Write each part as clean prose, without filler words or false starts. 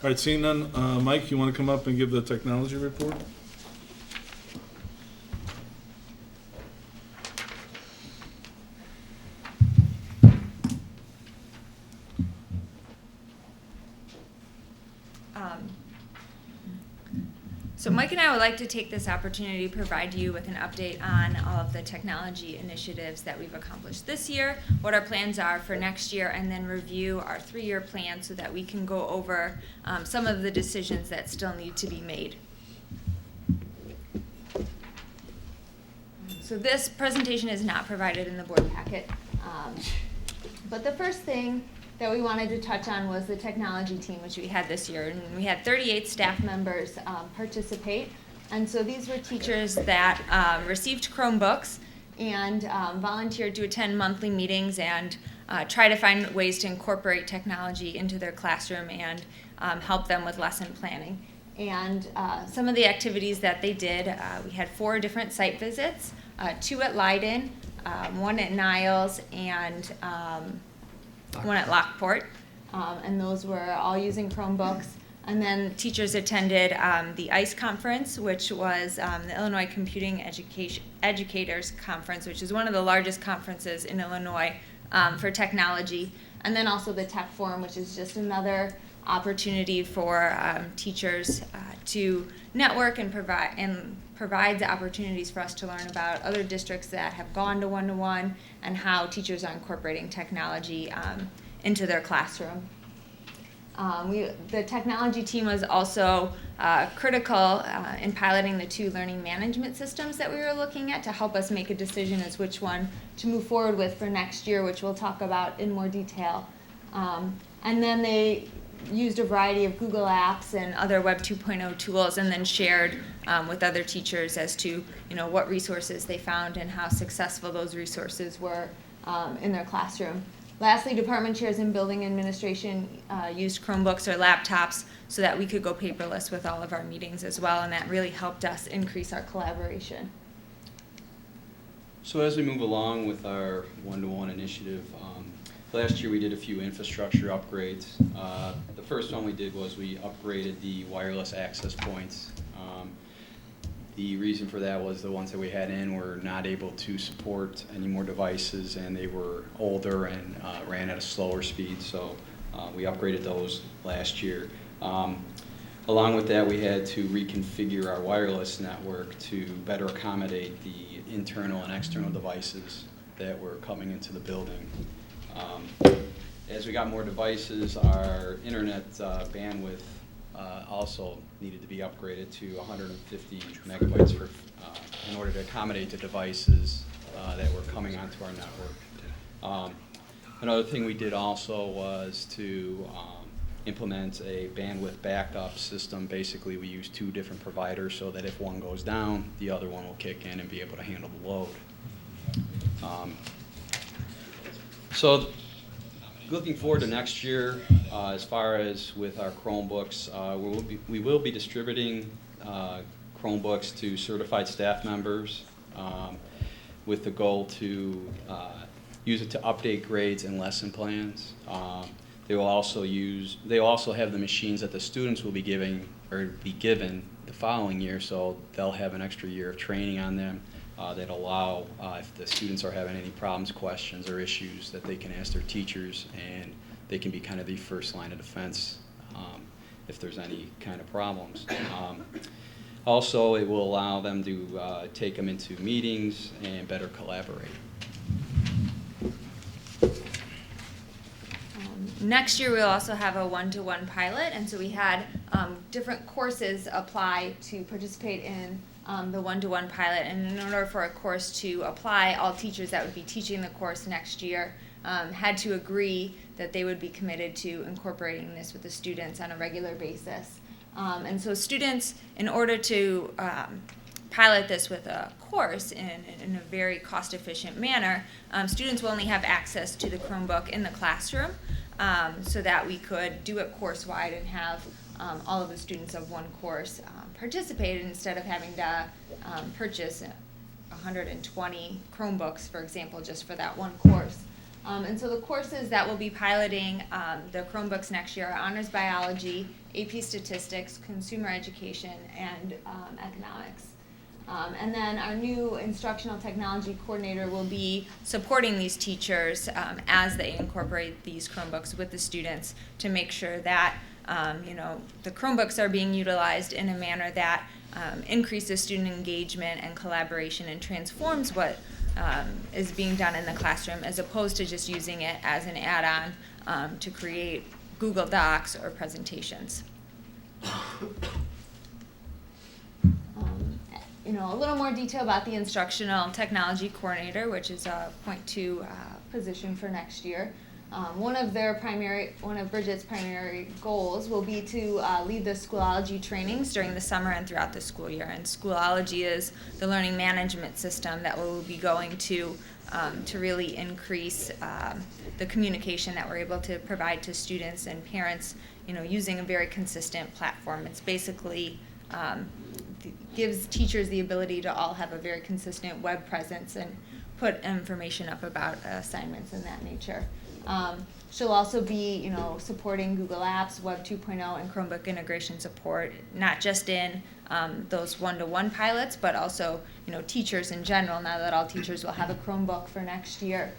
All right, seeing none, Mike, you want to come up and give the technology report? So Mike and I would like to take this opportunity to provide you with an update on all of the technology initiatives that we've accomplished this year, what our plans are for next year, and then review our 3-year plan so that we can go over some of the decisions that still need to be made. So this presentation is not provided in the board packet, but the first thing that we wanted to touch on was the technology team, which we had this year. And we had 38 staff members participate. And so these were teachers that received Chromebooks and volunteered to attend monthly meetings and try to find ways to incorporate technology into their classroom and help them with lesson planning. And some of the activities that they did, we had 4 different site visits, 2 at Leiden, 1 at Niles, and 1 at Lockport, and those were all using Chromebooks. And then teachers attended the ICE conference, which was the Illinois Computing Educators Conference, which is one of the largest conferences in Illinois for technology. And then also the Tech Forum, which is just another opportunity for teachers to network and provides opportunities for us to learn about other districts that have gone to one-to-one and how teachers are incorporating technology into their classroom. The technology team was also critical in piloting the 2 learning management systems that we were looking at to help us make a decision as which one to move forward with for next year, which we'll talk about in more detail. And then they used a variety of Google Apps and other Web 2.0 tools, and then shared with other teachers as to what resources they found and how successful those resources were in their classroom. Lastly, department chairs and building administration used Chromebooks or laptops so that we could go paperless with all of our meetings as well, and that really helped us increase our collaboration. So as we move along with our one-to-one initiative, last year we did a few infrastructure upgrades. The first one we did was we upgraded the wireless access points. The reason for that was the ones that we had in were not able to support any more devices, and they were older and ran at a slower speed, so we upgraded those last year. Along with that, we had to reconfigure our wireless network to better accommodate the internal and external devices that were coming into the building. As we got more devices, our internet bandwidth also needed to be upgraded to 150 megabytes in order to accommodate the devices that were coming onto our network. Another thing we did also was to implement a bandwidth backup system. Basically, we use 2 different providers so that if one goes down, the other one will kick in and be able to handle the load. So looking forward to next year, as far as with our Chromebooks, we will be distributing Chromebooks to certified staff members with the goal to use it to update grades and lesson plans. They will also have the machines that the students will be given the following year, so they'll have an extra year of training on them that allow, if the students are having any problems, questions, or issues, that they can ask their teachers, and they can be kind of the first line of defense if there's any kind of problems. Also, it will allow them to take them into meetings and better collaborate. Next year, we'll also have a one-to-one pilot, and so we had different courses apply to participate in the one-to-one pilot. And in order for a course to apply, all teachers that would be teaching the course next year had to agree that they would be committed to incorporating this with the students on a regular basis. And so students, in order to pilot this with a course in a very cost-efficient manner, students will only have access to the Chromebook in the classroom, so that we could do it course-wide and have all of the students of one course participate instead of having to purchase 120 Chromebooks, for example, just for that one course. And so the courses that we'll be piloting the Chromebooks next year are Honors Biology, AP Statistics, Consumer Education, and Economics. And then our new Instructional Technology Coordinator will be supporting these teachers as they incorporate these Chromebooks with the students to make sure that the Chromebooks are being utilized in a manner that increases student engagement and collaboration and transforms what is being done in the classroom, as opposed to just using it as an add-on to create Google Docs or presentations. A little more detail about the Instructional Technology Coordinator, which is a .2 position for next year. One of Bridget's primary goals will be to lead the Schoology trainings during the summer and throughout the school year. And Schoology is the learning management system that we'll be going to really increase the communication that we're able to provide to students and parents, using a very consistent platform. It's basically gives teachers the ability to all have a very consistent web presence and put information up about assignments and that nature. She'll also be, supporting Google Apps, Web 2.0, and Chromebook integration support, not just in those one-to-one pilots, but also, teachers in general, now that all teachers will have a Chromebook for next year.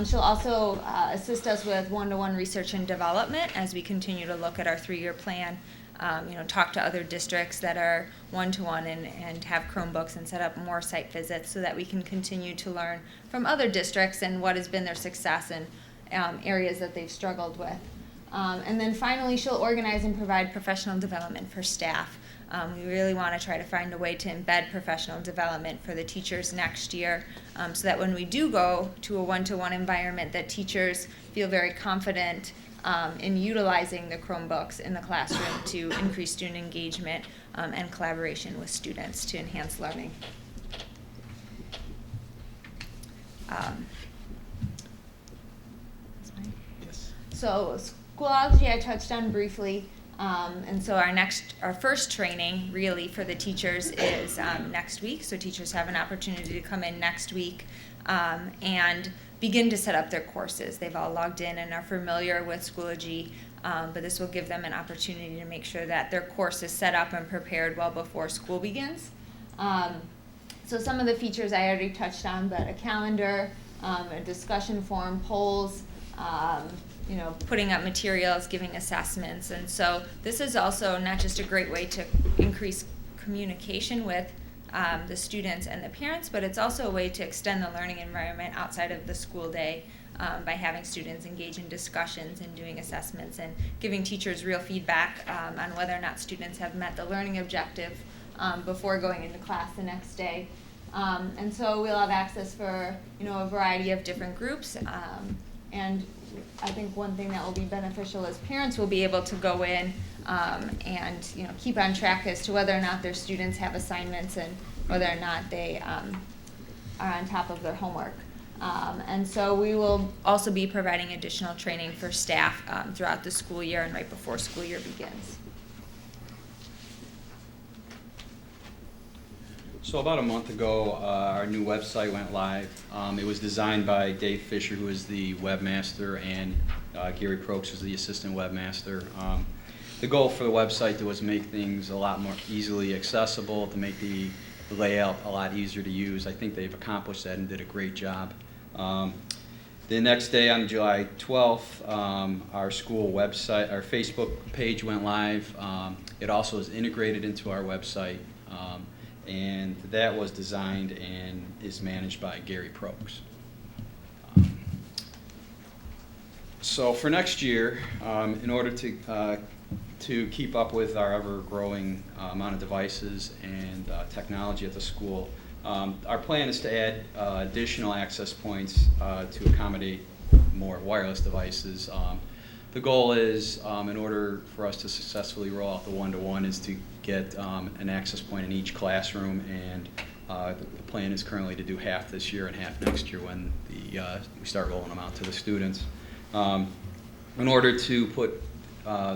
She'll also assist us with one-to-one research and development as we continue to look at our 3-year plan, talk to other districts that are one-to-one and have Chromebooks and set up more site visits so that we can continue to learn from other districts and what has been their success and areas that they've struggled with. And then finally, she'll organize and provide professional development for staff. We really want to try to find a way to embed professional development for the teachers next year, so that when we do go to a one-to-one environment, that teachers feel very confident in utilizing the Chromebooks in the classroom to increase student engagement and collaboration with students to enhance learning. So Schoology I touched on briefly, and so our first training really for the teachers is next week. So teachers have an opportunity to come in next week and begin to set up their courses. They've all logged in and are familiar with Schoology, but this will give them an opportunity to make sure that their course is set up and prepared well before school begins. So some of the features I already touched on, but a calendar, a discussion forum, polls, putting up materials, giving assessments. And so this is also not just a great way to increase communication with the students and the parents, but it's also a way to extend the learning environment outside of the school day by having students engage in discussions and doing assessments and giving teachers real feedback on whether or not students have met the learning objective before going into class the next day. And so we'll have access for a variety of different groups. And I think one thing that will be beneficial is parents will be able to go in and keep on track as to whether or not their students have assignments and whether or not they are on top of their homework. And so we will also be providing additional training for staff throughout the school year and right before school year begins. So about a month ago, our new website went live. It was designed by Dave Fisher, who is the webmaster, and Gary Prokes is the assistant webmaster. The goal for the website was to make things a lot more easily accessible, to make the layout a lot easier to use. I think they've accomplished that and did a great job. The next day, on July 12th, our school website, our Facebook page went live. It also is integrated into our website. And that was designed and is managed by Gary Prokes. So for next year, in order to keep up with our ever-growing amount of devices and technology at the school, our plan is to add additional access points to accommodate more wireless devices. The goal is, in order for us to successfully roll out the one-to-one, is to get an access point in each classroom, and the plan is currently to do half this year and half next year when we start rolling them out to the students. In order to put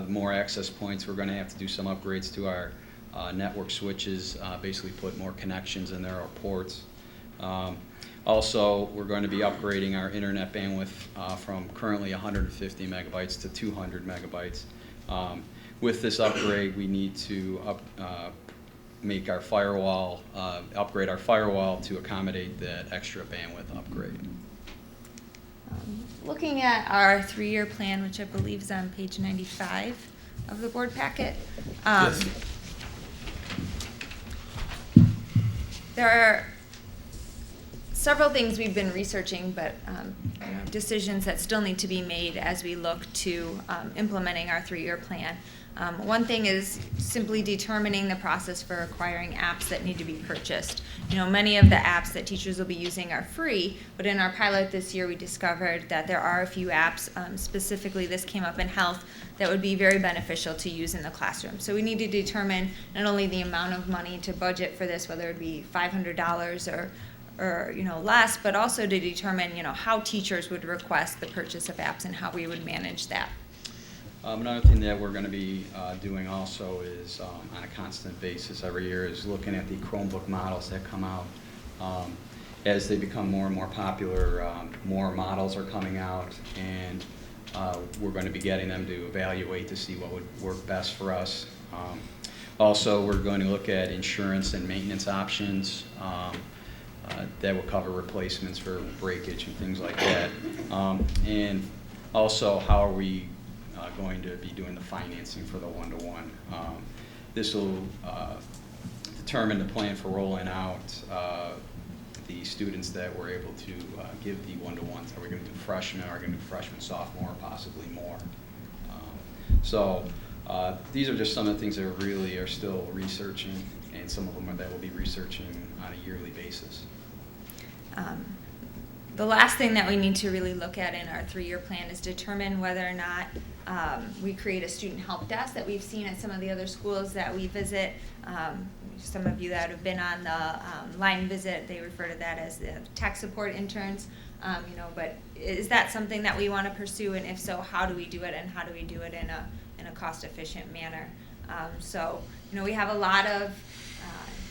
more access points, we're going to have to do some upgrades to our network switches, basically put more connections in there, or ports, Also, we're going to be upgrading our internet bandwidth from currently 150 megabytes to 200 megabytes. With this upgrade, we need to make our firewall, upgrade our firewall to accommodate that extra bandwidth upgrade. Looking at our 3-year plan, which I believe is on page 95 of the board packet. Yes. There are several things we've been researching, but decisions that still need to be made as we look to implementing our 3-year plan. One thing is simply determining the process for acquiring apps that need to be purchased. Many of the apps that teachers will be using are free, but in our pilot this year we discovered that there are a few apps, specifically this came up in health, that would be very beneficial to use in the classroom. So we need to determine not only the amount of money to budget for this, whether it be $500 or less, but also to determine how teachers would request the purchase of apps and how we would manage that. Another thing that we're going to be doing also is on a constant basis every year is looking at the Chromebook models that come out. As they become more and more popular, more models are coming out, and we're going to be getting them to evaluate to see what would work best for us. Also, we're going to look at insurance and maintenance options that will cover replacements for breakage and things like that. And also, how are we going to be doing the financing for the one-to-one. This will determine the plan for rolling out the students that we're able to give the one-to-ones. Are we going to do freshmen? Are we going to do freshman, sophomore, possibly more? So these are just some of the things that really are still researching, and some of them that we'll be researching on a yearly basis. The last thing that we need to really look at in our 3-year plan is determine whether or not we create a student help desk that we've seen at some of the other schools that we visit. Some of you that have been on the line visit, they refer to that as the tech support interns. But is that something that we want to pursue? And if so, how do we do it? And how do we do it in a cost-efficient manner? We have a lot of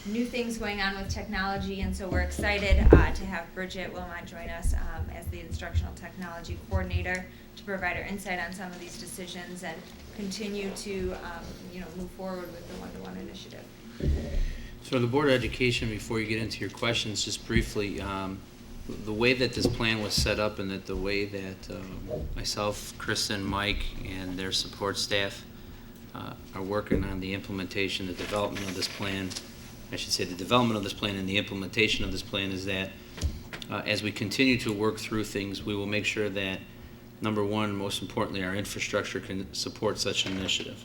new things going on with technology, and so we're excited to have Bridget Wilmot join us as the Instructional Technology Coordinator to provide her insight on some of these decisions and continue to move forward with the one-to-one initiative. So the Board of Education, before you get into your questions, just briefly, the way that this plan was set up and that the way that myself, Kristen, Mike, and their support staff are working on the implementation, the development of this plan, I should say the development of this plan and the implementation of this plan is that as we continue to work through things, we will make sure that, number one, most importantly, our infrastructure can support such an initiative.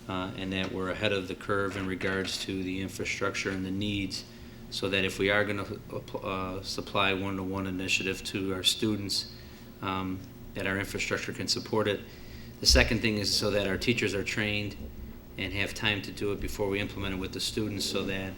And that we're ahead of the curve in regards to the infrastructure and the needs, so that if we are going to supply one-to-one initiative to our students, that our infrastructure can support it. The second thing is so that our teachers are trained and have time to do it before we implement it with the students, so that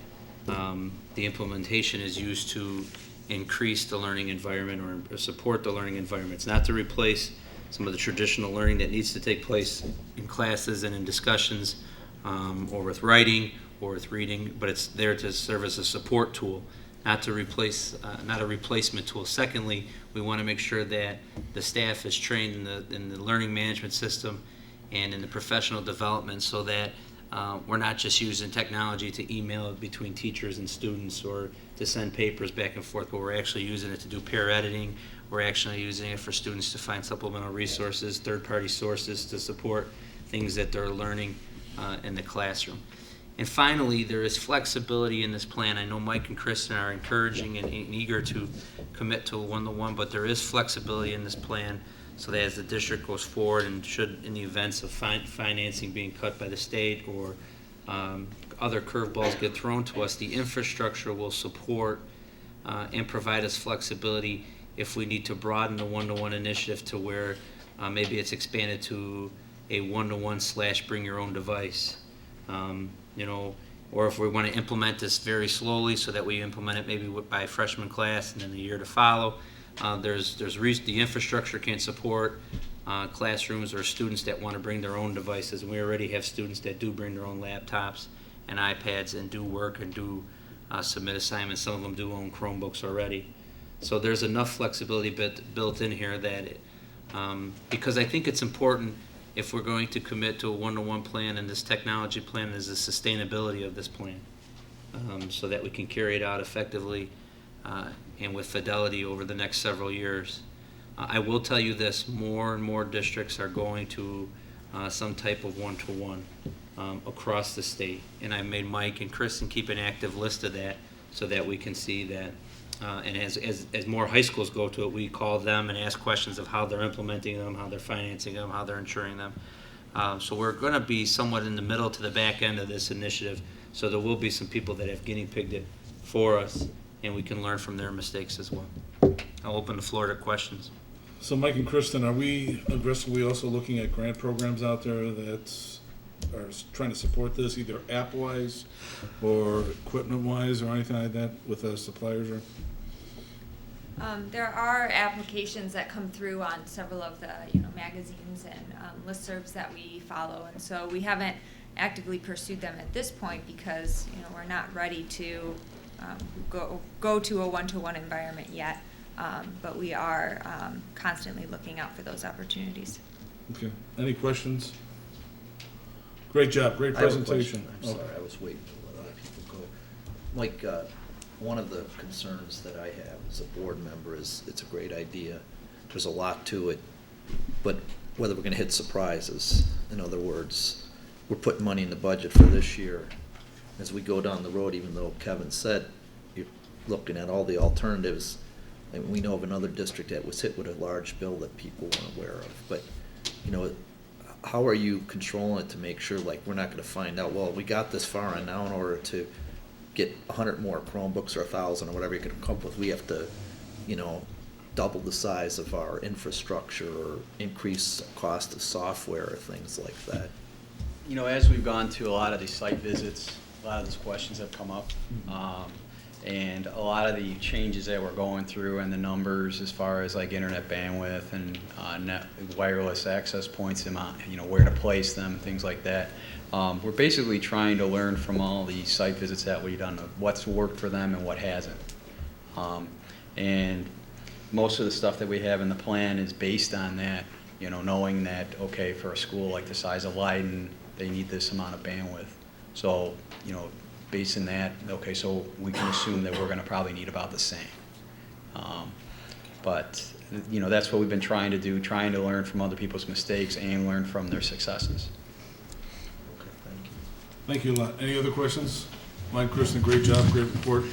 the implementation is used to increase the learning environment or support the learning environment. It's not to replace some of the traditional learning that needs to take place in classes and in discussions, or with writing or with reading, but it's there to serve as a support tool, not to replace, not a replacement tool. Secondly, we want to make sure that the staff is trained in the learning management system and in the professional development, so that we're not just using technology to email between teachers and students or to send papers back and forth, but we're actually using it to do peer editing. We're actually using it for students to find supplemental resources, third-party sources to support things that they're learning in the classroom. And finally, there is flexibility in this plan. I know Mike and Kristen are encouraging and eager to commit to a one-to-one, but there is flexibility in this plan, so that as the district goes forward and should, in the events of financing being cut by the state or other curveballs get thrown to us, the infrastructure will support and provide us flexibility if we need to broaden the one-to-one initiative to where maybe it's expanded to a one-to-one / bring your own device. Or if we want to implement this very slowly so that we implement it maybe by freshman class and then the year to follow. The infrastructure can support classrooms or students that want to bring their own devices, and we already have students that do bring their own laptops and iPads and do work and do submit assignments. Some of them do own Chromebooks already. So there's enough flexibility built in here that, because I think it's important if we're going to commit to a one-to-one plan, and this technology plan is the sustainability of this plan, so that we can carry it out effectively and with fidelity over the next several years. I will tell you this, more and more districts are going to some type of one-to-one across the state. And I made Mike and Kristen keep an active list of that so that we can see that. And as more high schools go to it, we call them and ask questions of how they're implementing them, how they're financing them, how they're ensuring them. So we're going to be somewhat in the middle to the back end of this initiative. So there will be some people that have guinea pigged it for us, and we can learn from their mistakes as well. I'll open the floor to questions. So Mike and Kristen, are we aggressively also looking at grant programs out there that are trying to support this, either app-wise or equipment-wise or anything like that with suppliers? Or There are applications that come through on several of the magazines and listservs that we follow, and so we haven't actively pursued them at this point because we're not ready to go to a one-to-one environment yet. But we are constantly looking out for those opportunities. Okay. Any questions? Great job. Great I have a presentation. question. I'm sorry, I was waiting to let other people go. Mike, one of the concerns that I have as a board member is it's a great idea. There's a lot to it, but whether we're going to hit surprises. In other words, we're putting money in the budget for this year. As we go down the road, even though Kevin said you're looking at all the alternatives, and we know of another district that was hit with a large bill that people weren't aware of. But, how are you controlling it to make sure, like, we're not going to find out, well, we got this far, and now in order to get 100 more Chromebooks or 1,000 or whatever you can come up with, we have to, double the size of our infrastructure or increase cost of software or things like that? As we've gone to a lot of these site visits, a lot of those questions have come up. And a lot of the changes that we're going through and the numbers as far as like internet bandwidth and wireless access points, where to place them, things like that. We're basically trying to learn from all the site visits that we've done of what's worked for them and what hasn't. And most of the stuff that we have in the plan is based on that, knowing that, okay, for a school like the size of Leiden, they need this amount of bandwidth. So, based on that, okay, so we can assume that we're going to probably need about the same. But that's what we've been trying to do, trying to learn from other people's mistakes and learn from their successes. Okay, thank you. Thank you a lot. Any other questions? Mike, Kristen, great job, great report.